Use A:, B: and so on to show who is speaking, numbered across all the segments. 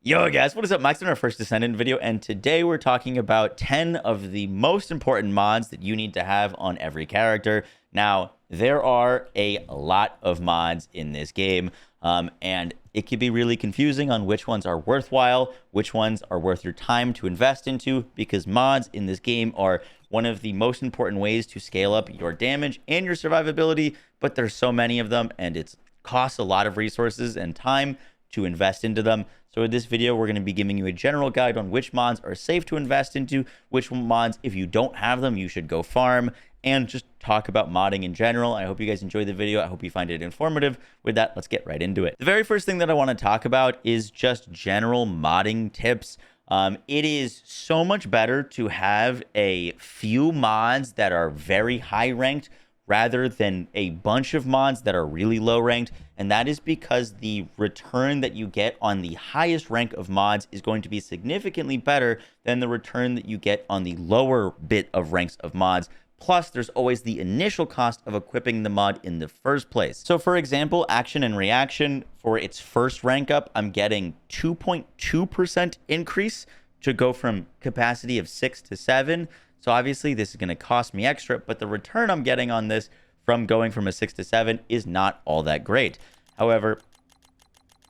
A: Yo guys, what is up? Max on our first Descendant video, and today we're talking about 10 of the most important mods that you need to have on every character. Now, there are a lot of mods in this game, and it can be really confusing on which ones are worthwhile, which ones are worth your time to invest into, because mods in this game are one of the most important ways to scale up your damage and your survivability, but there's so many of them, and it costs a lot of resources and time to invest into them. So in this video, we're going to be giving you a general guide on which mods are safe to invest into, which mods, if you don't have them, you should go farm, and just talk about modding in general. I hope you guys enjoyed the video. I hope you find it informative. With that, let's get right into it. The very first thing that I want to talk about is just general modding tips. It is so much better to have a few mods that are very high ranked rather than a bunch of mods that are really low ranked. And that is because the return that you get on the highest rank of mods is going to be significantly better than the return that you get on the lower bit of ranks of mods. Plus, there's always the initial cost of equipping the mod in the first place. So for example, Action and Reaction, for its first rank up, I'm getting 2.2% increase to go from capacity of 6 to 7. So obviously this is going to cost me extra, but the return I'm getting on this from going from a 6 to 7 is not all that great. However,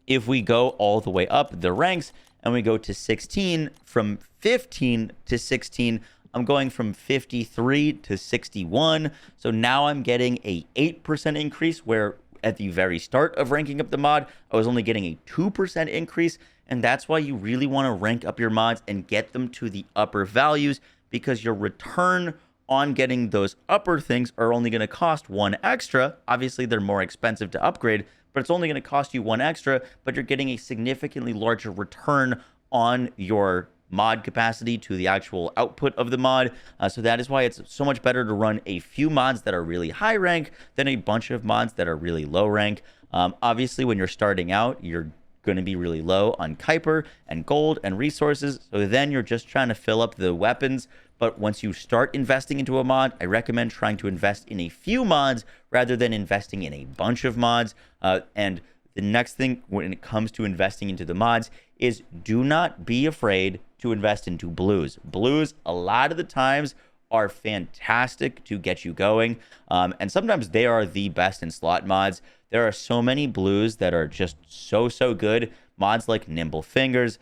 A: if we go all the way up the ranks and we go to 16, from 15 to 16, I'm going from 53 to 61. So now I'm getting a 8% increase, where at the very start of ranking up the mod, I was only getting a 2% increase. And that's why you really want to rank up your mods and get them to the upper values, because your return on getting those upper things are only going to cost 1 extra. Obviously, they're more expensive to upgrade, but it's only going to cost you 1 extra, but you're getting a significantly larger return on your mod capacity to the actual output of the mod. So that is why it's so much better to run a few mods that are really high rank than a bunch of mods that are really low rank. Obviously, when you're starting out, you're going to be really low on Kuiper and gold and resources, so then you're just trying to fill up the weapons. But once you start investing into a mod, I recommend trying to invest in a few mods rather than investing in a bunch of mods. And the next thing when it comes to investing into the mods is do not be afraid to invest into blues. Blues, a lot of the times, are fantastic to get you going, and sometimes they are the best in slot mods. There are so many blues that are just so good. Mods like Nimble Fingers,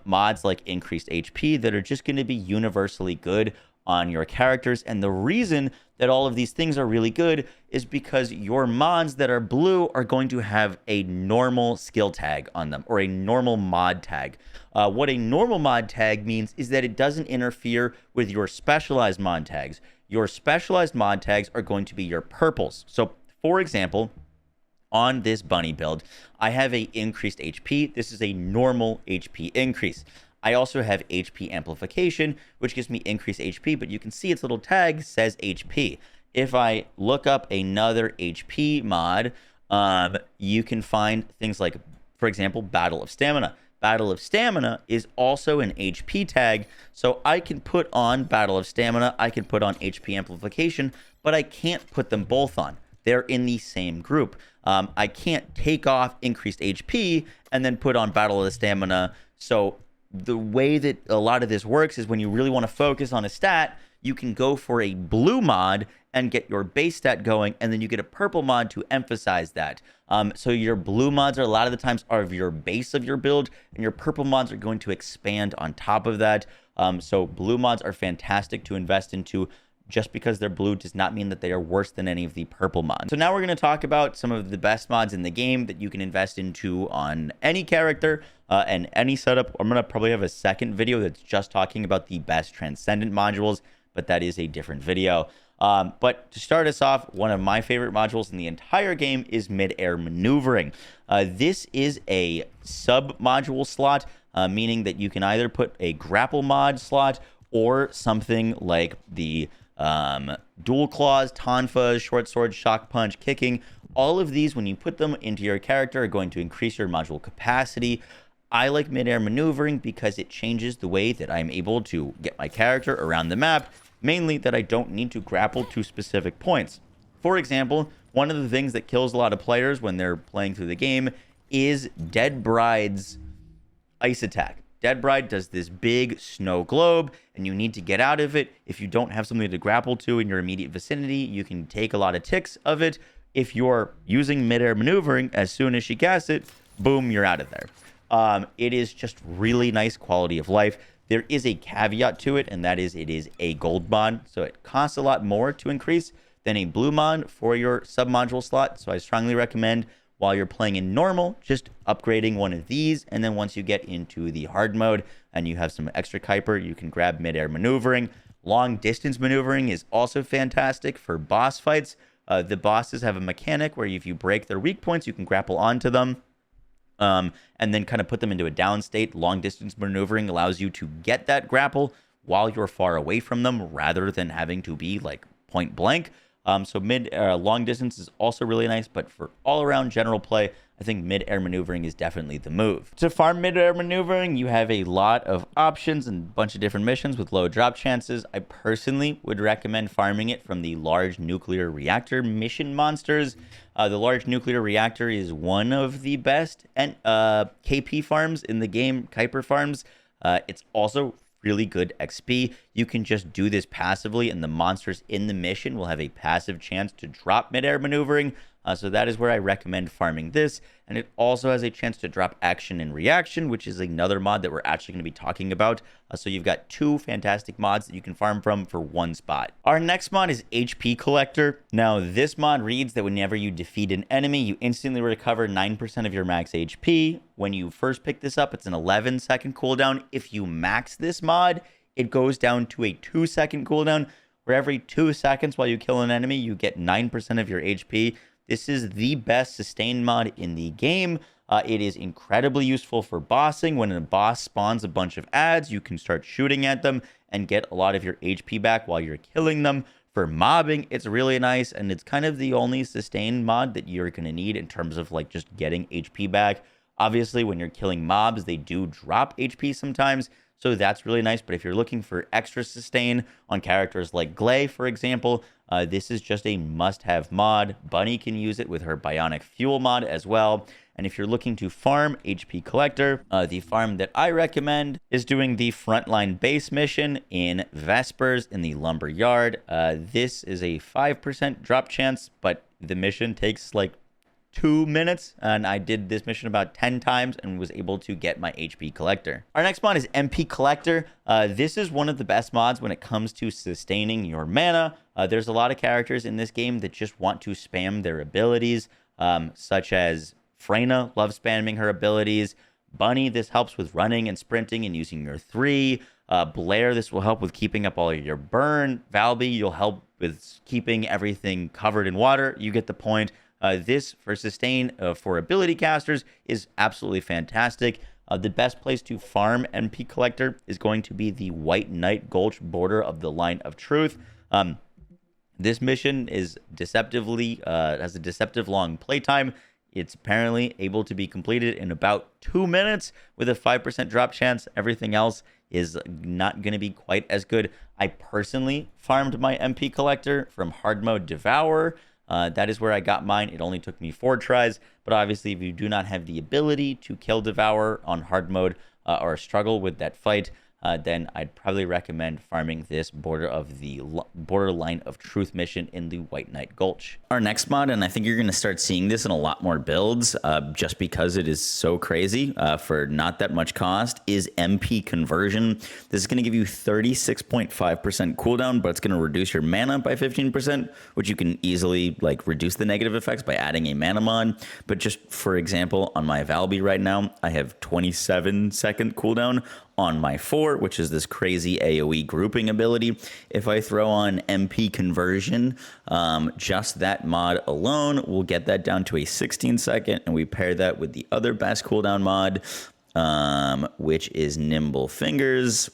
A: mods like Increased HP that are just going to be universally good on your characters. And the reason that all of these things are really good is because your mods that are blue are going to have a normal skill tag on them, or a normal mod tag. What a normal mod tag means is that it doesn't interfere with your specialized mod tags. Your specialized mod tags are going to be your purples. So for example, on this bunny build, I have a increased HP. This is a normal HP increase. I also have HP amplification, which gives me increased HP, but you can see its little tag says HP. If I look up another HP mod, you can find things like, for example, Battle of Stamina. Battle of Stamina is also an HP tag, so I can put on Battle of Stamina, I can put on HP amplification, but I can't put them both on. They're in the same group. I can't take off increased HP and then put on Battle of the Stamina. So the way that a lot of this works is when you really want to focus on a stat, you can go for a blue mod and get your base stat going, and then you get a purple mod to emphasize that. So your blue mods are a lot of the times are your base of your build, and your purple mods are going to expand on top of that. So blue mods are fantastic to invest into. Just because they're blue does not mean that they are worse than any of the purple mods. So now we're going to talk about some of the best mods in the game that you can invest into on any character and any setup. I'm going to probably have a second video that's just talking about the best Transcendent modules, but that is a different video. But to start us off, one of my favorite modules in the entire game is mid-air maneuvering. This is a sub-module slot, meaning that you can either put a grapple mod slot or something like the dual claws, tonfas, short sword, shock punch, kicking. All of these, when you put them into your character, are going to increase your module capacity. I like mid-air maneuvering because it changes the way that I'm able to get my character around the map, mainly that I don't need to grapple to specific points. For example, one of the things that kills a lot of players when they're playing through the game is Dead Bride's ice attack. Dead Bride does this big snow globe, and you need to get out of it. If you don't have something to grapple to in your immediate vicinity, you can take a lot of ticks of it. If you're using midair maneuvering, as soon as she casts it, boom, you're out of there. It is just really nice quality of life. There is a caveat to it, and that is it is a gold mod, so it costs a lot more to increase than a blue mod for your sub-module slot. So I strongly recommend, while you're playing in normal, just upgrading one of these, and then once you get into the hard mode and you have some extra Kuiper, you can grab midair maneuvering. Long distance maneuvering is also fantastic for boss fights. The bosses have a mechanic where if you break their weak points, you can grapple onto them. And then kind of put them into a down state. Long distance maneuvering allows you to get that grapple while you're far away from them rather than having to be like point blank. So long distance is also really nice, but for all around general play, I think mid-air maneuvering is definitely the move. To farm mid-air maneuvering, you have a lot of options and a bunch of different missions with low drop chances. I personally would recommend farming it from the large nuclear reactor mission monsters. The large nuclear reactor is one of the best KP farms in the game, Kuiper farms. It's also really good XP. You can just do this passively, and the monsters in the mission will have a passive chance to drop mid-air maneuvering. So that is where I recommend farming this. And it also has a chance to drop action and reaction, which is another mod that we're actually going to be talking about. So you've got two fantastic mods that you can farm from for one spot. Our next mod is HP Collector. Now, this mod reads that whenever you defeat an enemy, you instantly recover 9% of your max HP. When you first pick this up, it's an 11-second cooldown. If you max this mod, it goes down to a 2-second cooldown, where every 2 seconds while you kill an enemy, you get 9% of your HP. This is the best sustain mod in the game. It is incredibly useful for bossing. When a boss spawns a bunch of ads, you can start shooting at them and get a lot of your HP back while you're killing them. For mobbing, it's really nice, and it's kind of the only sustain mod that you're going to need in terms of like just getting HP back. Obviously, when you're killing mobs, they do drop HP sometimes, so that's really nice. But if you're looking for extra sustain on characters like Glay, for example, this is just a must-have mod. Bunny can use it with her Bionic Fuel mod as well. And if you're looking to farm HP Collector, the farm that I recommend is doing the Frontline Base mission in Vespers in the Lumber Yard. This is a 5% drop chance, but the mission takes like 2 minutes, and I did this mission about 10 times and was able to get my HP Collector. Our next mod is MP Collector. This is one of the best mods when it comes to sustaining your mana. There's a lot of characters in this game that just want to spam their abilities, such as Freyna loves spamming her abilities. Bunny, this helps with running and sprinting and using your 3. Blair, this will help with keeping up all of your burn. Valby, you'll help with keeping everything covered in water. You get the point. This, for sustain for ability casters, is absolutely fantastic. The best place to farm MP Collector is going to be the White Knight Gulch border of the Line of Truth. This mission is deceptively has a deceptive long playtime. It's apparently able to be completed in about 2 minutes with a 5% drop chance. Everything else is not going to be quite as good. I personally farmed my MP Collector from hard mode Devour. That is where I got mine. It only took me 4 tries, but obviously if you do not have the ability to kill Devour on hard mode or struggle with that fight, then I'd probably recommend farming this border Line of Truth mission in the White Knight Gulch. Our next mod, and I think you're going to start seeing this in a lot more builds just because it is so crazy for not that much cost, is MP Conversion. This is going to give you 36.5% cooldown, but it's going to reduce your mana by 15%, which you can easily like reduce the negative effects by adding a mana mod. But just for example, on my Valby right now, I have 27-second cooldown on my 4, which is this crazy AoE grouping ability. If I throw on MP Conversion, just that mod alone will get that down to a 16-second, and we pair that with the other best cooldown mod, which is Nimble Fingers.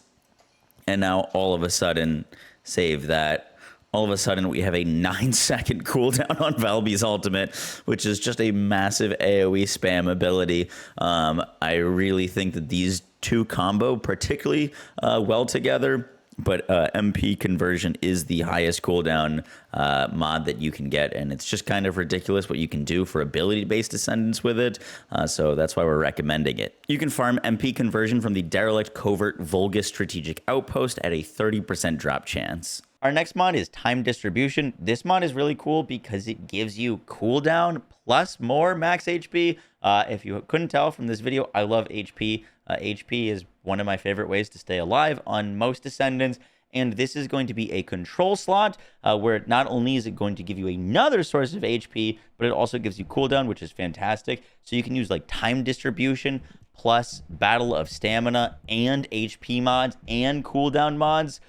A: And now all of a sudden, save that. All of a sudden, we have a 9-second cooldown on Valby's ultimate, which is just a massive AoE spam ability. I really think that these two combo particularly well together. But MP conversion is the highest cooldown mod that you can get, and it's just kind of ridiculous what you can do for ability-based Descendants with it, so that's why we're recommending it. You can farm MP conversion from the Derelict Covert Vulgus Strategic Outpost at a 30% drop chance. Our next mod is Time Distribution. This mod is really cool because it gives you cooldown plus more max HP. If you couldn't tell from this video, I love HP. HP is one of my favorite ways to stay alive on most Descendants, and this is going to be a control slot where not only is it going to give you another source of HP, but it also gives you cooldown, which is fantastic. So you can use like Time Distribution plus Battle of Stamina and HP mods and cooldown mods,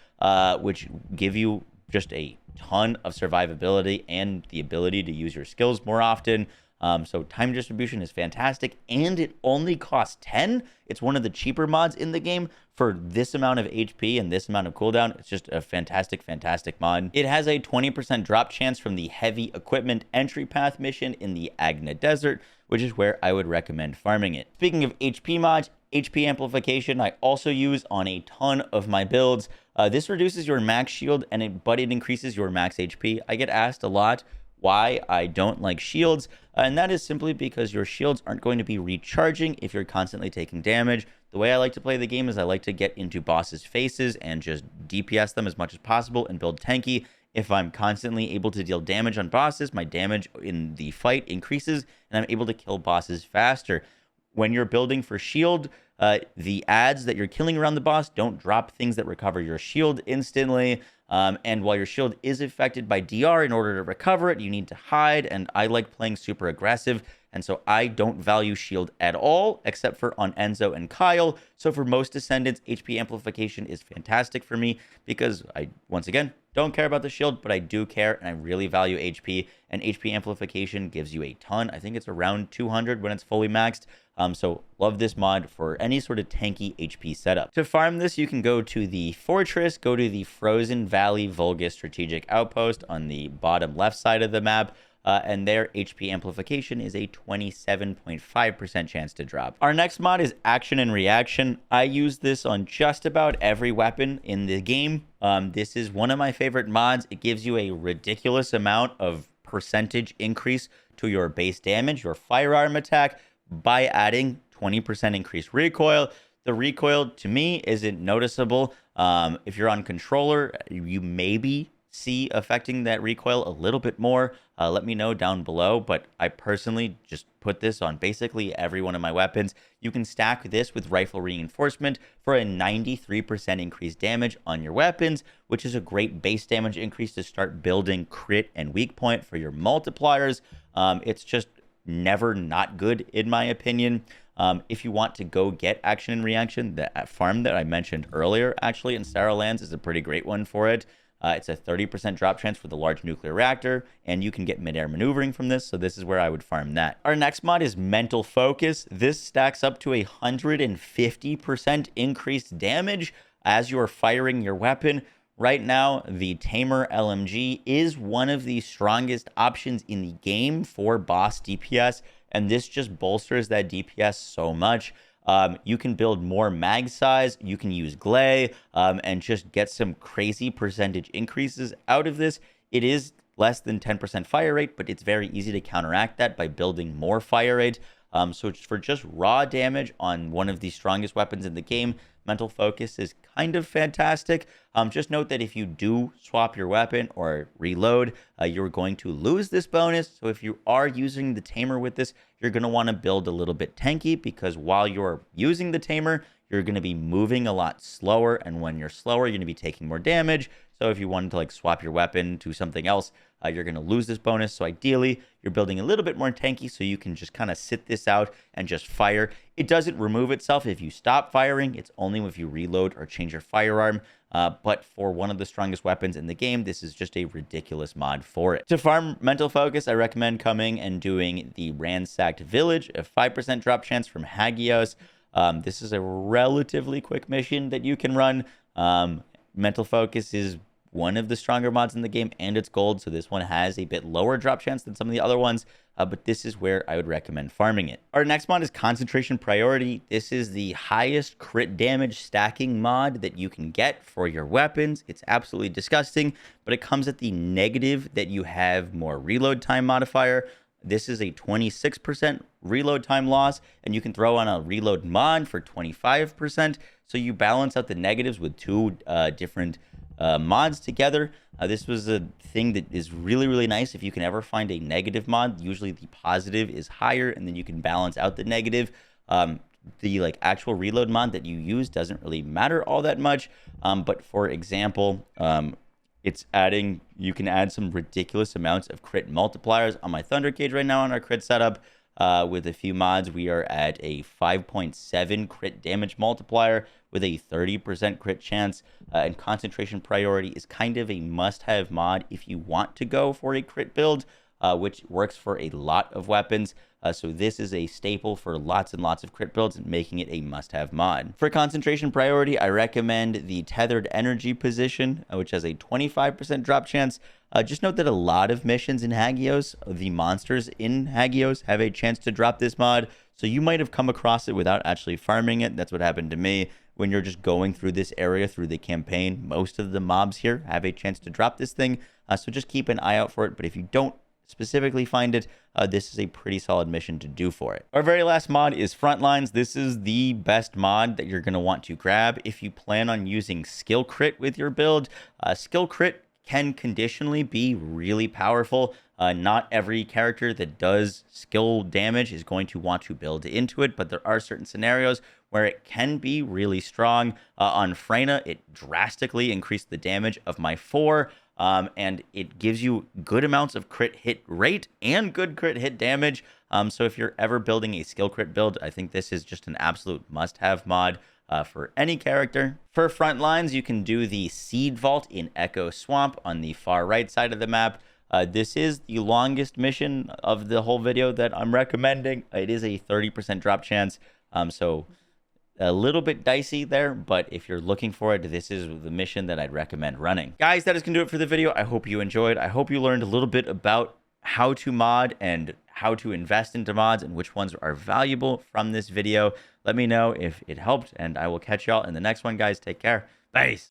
A: which give you just a ton of survivability and the ability to use your skills more often. So Time Distribution is fantastic, and it only costs 10. It's one of the cheaper mods in the game for this amount of HP and this amount of cooldown. It's just a fantastic, fantastic mod. It has a 20% drop chance from the Heavy Equipment Entry Path mission in the Agna Desert, which is where I would recommend farming it. Speaking of HP mods, HP Amplification I also use on a ton of my builds. This reduces your max shield, but it increases your max HP. I get asked a lot why I don't like shields, and that is simply because your shields aren't going to be recharging if you're constantly taking damage. The way I like to play the game is I like to get into bosses' faces and just DPS them as much as possible and build tanky. If I'm constantly able to deal damage on bosses, my damage in the fight increases, and I'm able to kill bosses faster. When you're building for shield, the ads that you're killing around the boss don't drop things that recover your shield instantly. And while your shield is affected by DR, in order to recover it, you need to hide. And I like playing super aggressive, and so I don't value shield at all, except for on Enzo and Kyle. So for most Descendants, HP Amplification is fantastic for me because I, once again, don't care about the shield, but I do care, and I really value HP. And HP Amplification gives you a ton. I think it's around 200 when it's fully maxed. So love this mod for any sort of tanky HP setup. To farm this, you can go to the Fortress, go to the Frozen Valley Vulgus Strategic Outpost on the bottom left side of the map. And their HP Amplification is a 27.5% chance to drop. Our next mod is Action and Reaction. I use this on just about every weapon in the game. This is one of my favorite mods. It gives you a ridiculous amount of percentage increase to your base damage, your firearm attack, by adding 20% increased recoil. The recoil, to me, isn't noticeable. If you're on controller, you maybe see affecting that recoil a little bit more. Let me know down below, but I personally just put this on basically every one of my weapons. You can stack this with rifle reinforcement for a 93% increased damage on your weapons, which is a great base damage increase to start building crit and weak point for your multipliers. It's just never not good, in my opinion. If you want to go get Action and Reaction, the farm that I mentioned earlier, actually, in Starlands is a pretty great one for it. It's a 30% drop chance for the large nuclear reactor, and you can get midair maneuvering from this, so this is where I would farm that. Our next mod is Mental Focus. This stacks up to 150% increased damage as you are firing your weapon. Right now, the Tamer LMG is one of the strongest options in the game for boss DPS, and this just bolsters that DPS so much. You can build more mag size, you can use Glay, and just get some crazy percentage increases out of this. It is less than 10% fire rate, but it's very easy to counteract that by building more fire rate. So for just raw damage on one of the strongest weapons in the game, Mental Focus is kind of fantastic. Just note that if you do swap your weapon or reload, you're going to lose this bonus. So if you are using the Tamer with this, you're going to want to build a little bit tanky, because while you're using the Tamer, you're going to be moving a lot slower. And when you're slower, you're going to be taking more damage. So if you wanted to like swap your weapon to something else, you're going to lose this bonus. So ideally, you're building a little bit more tanky so you can just kind of sit this out and just fire. It doesn't remove itself if you stop firing. It's only if you reload or change your firearm. But for one of the strongest weapons in the game, this is just a ridiculous mod for it. To farm Mental Focus, I recommend coming and doing the Ransacked Village, a 5% drop chance from Hagios. This is a relatively quick mission that you can run. Mental Focus is one of the stronger mods in the game, and it's gold, so this one has a bit lower drop chance than some of the other ones. but this is where I would recommend farming it. Our next mod is Concentration Priority. This is the highest crit damage stacking mod that you can get for your weapons. It's absolutely disgusting, but it comes at the negative that you have more reload time modifier. This is a 26% reload time loss, and you can throw on a reload mod for 25%. So you balance out the negatives with two different mods together. This was a thing that is really, really nice. If you can ever find a negative mod, usually the positive is higher, and then you can balance out the negative. The like actual reload mod that you use doesn't really matter all that much. But for example, it's adding, you can add some ridiculous amounts of crit multipliers. On my Thunder Cage right now on our crit setup, with a few mods, we are at a 5.7 crit damage multiplier with a 30% crit chance. And Concentration Priority is kind of a must-have mod if you want to go for a crit build, which works for a lot of weapons. So this is a staple for lots and lots of crit builds, and making it a must-have mod. For Concentration Priority, I recommend the Tethered Energy position, which has a 25% drop chance. Just note that a lot of missions in Hagios, the monsters in Hagios, have a chance to drop this mod. So you might have come across it without actually farming it. That's what happened to me. When you're just going through this area through the campaign, most of the mobs here have a chance to drop this thing. So just keep an eye out for it. But if you don't specifically find it, this is a pretty solid mission to do for it. Our very last mod is Frontlines. This is the best mod that you're going to want to grab if you plan on using skill crit with your build. Skill crit can conditionally be really powerful. Not every character that does skill damage is going to want to build into it, but there are certain scenarios where it can be really strong. On Freyna, it drastically increased the damage of my 4. And it gives you good amounts of crit hit rate and good crit hit damage. So if you're ever building a skill crit build, I think this is just an absolute must-have mod for any character. For Frontlines, you can do the Seed Vault in Echo Swamp on the far right side of the map. This is the longest mission of the whole video that I'm recommending. It is a 30% drop chance. So a little bit dicey there, but if you're looking for it, this is the mission that I'd recommend running. Guys, that is going to do it for the video. I hope you enjoyed. I hope you learned a little bit about how to mod and how to invest into mods and which ones are valuable from this video. Let me know if it helped, and I will catch y'all in the next one, guys. Take care. Bye.